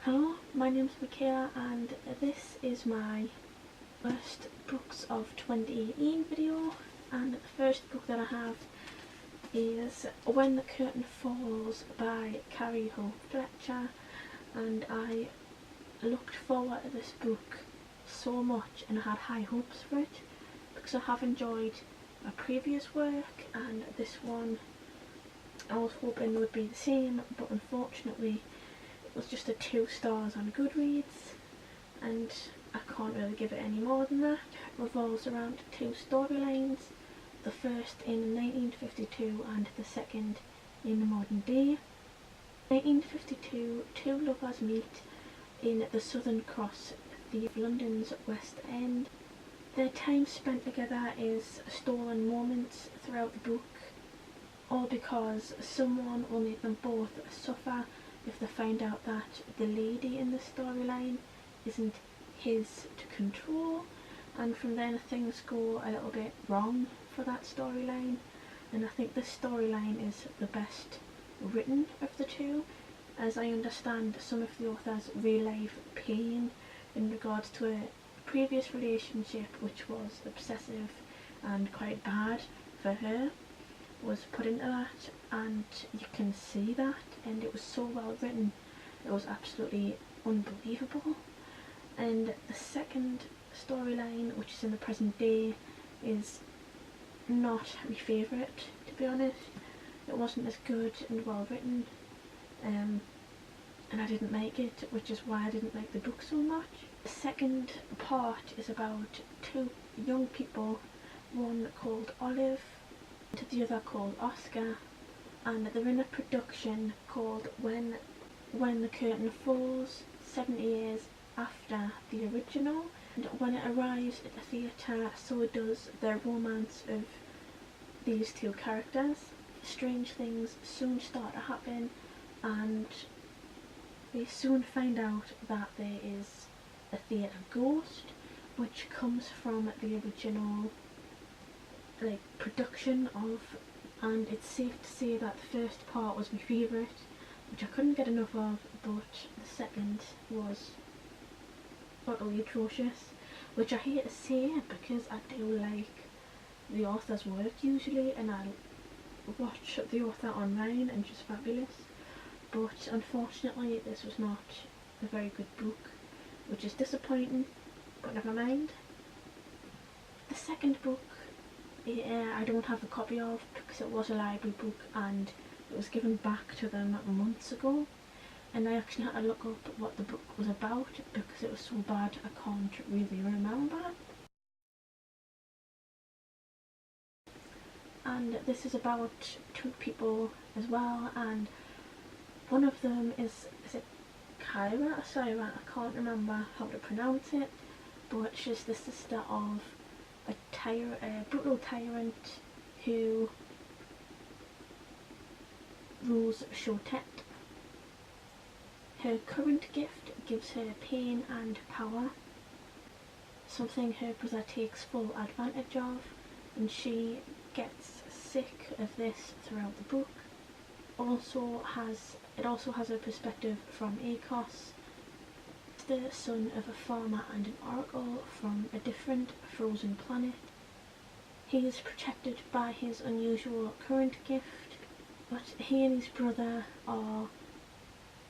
Hello, my name's Michaela and this is my first books of 2018 video, and the first book that I have is When the Curtain Falls by Carrie Hope Fletcher, and I looked forward to this book so much and I had high hopes for it because I have enjoyed my previous work, and this one I was hoping would be the same, but unfortunately it was just a 2 stars on Goodreads and I can't really give it any more than that. It revolves around 2 storylines, the first in 1952 and the second in the modern day. 1952, 2 lovers meet in the Southern Cross, of London's West End. Their time spent together is stolen moments throughout the book, all because someone will make them both suffer if they find out that the lady in the storyline isn't his to control, and from then things go a little bit wrong for that storyline. And I think this storyline is the best written of the 2, as I understand some of the authors relive pain in regards to a previous relationship which was obsessive and quite bad for her was put into that, and you can see that, and it was so well written, it was absolutely unbelievable. And the second storyline, which is in the present day, is not my favourite, to be honest. It wasn't as good and well written, and I didn't like it, which is why I didn't like the book so much. The second part is about 2 young people, one called Olive and the other called Oscar, and they're in a production called When the Curtain Falls, 70 years after the original. And when it arrives at the theatre, so does the romance of these 2 characters. Strange things soon start to happen, and they soon find out that there is a theatre ghost which comes from the original production of, and it's safe to say that the first part was my favourite, which I couldn't get enough of, but the second was utterly atrocious, which I hate to say because I do like the author's work usually, and I watch the author online and she's fabulous, but unfortunately this was not a very good book, which is disappointing, but never mind. The second book I don't have a copy of because it was a library book and it was given back to them months ago, and I actually had to look up what the book was about because it was so bad I can't really remember. And this is about 2 people as well, and one of them is it Kyra or Syra? I can't remember how to pronounce it, but she's the sister of a brutal tyrant who rules Chotet. Her current gift gives her pain and power, something her brother takes full advantage of, and she gets sick of this throughout the book. It also has a perspective from Akos, the son of a farmer and an oracle from a different frozen planet. He is protected by his unusual current gift, but he and his brother are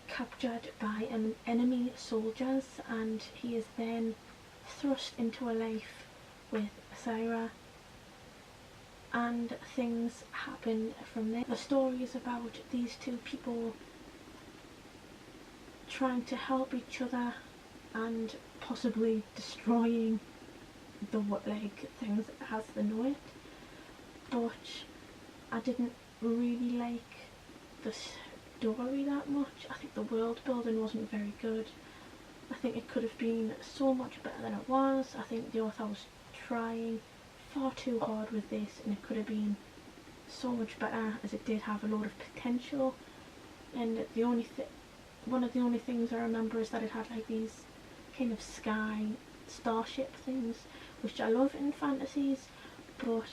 captured by enemy soldiers, and he is then thrust into a life with Syra, and things happen from there. The story is about these 2 people trying to help each other and possibly destroying the things as they know it, but I didn't really like the story that much. I think the world building wasn't very good. I think it could have been so much better than it was. I think the author was trying far too hard with this, and it could have been so much better, as it did have a lot of potential. And one of the only things I remember is that it had these kind of starship things, which I love in fantasies, but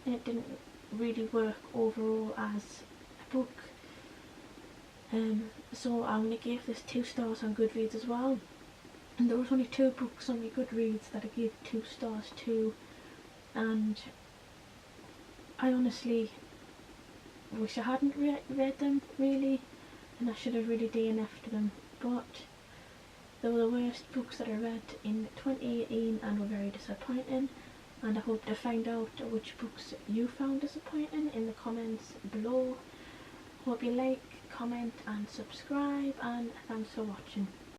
it didn't really work overall as a book. So I'm going to give this 2 stars on Goodreads as well. And there was only 2 books on my Goodreads that I gave 2 stars to, and I honestly wish I hadn't read them really, and I should have really DNF'd them, but they were the worst books that I read in 2018 and were very disappointing, and I hope to find out which books you found disappointing in the comments below. Hope you like, comment and subscribe, and thanks for watching.